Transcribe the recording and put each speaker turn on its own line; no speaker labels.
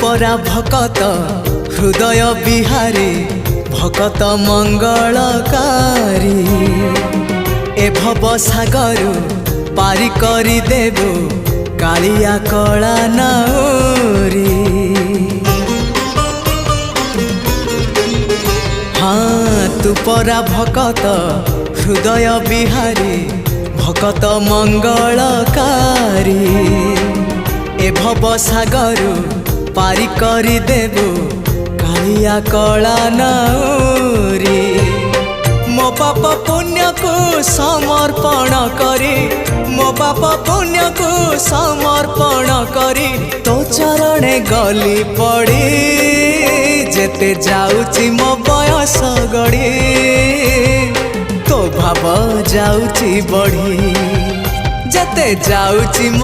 परा भकत हृदय बिहारी भकत मंगलकारी ए भव सागर पारी करी देबो कालिया कला नाउरी। हाँ तू परा भकत हृदय बिहारी भकत मंगलकारी ए भव सागर पारी करी देबो कालिया कला नाउरी। मो पाप पुण्य को समर्पण करी मो पाप पुण्य को समर्पण करी तो चरणे गली पड़ी जेते जाउची मो बयस गड़ी तो भाव जाउची बढ़ी जेते जाउची।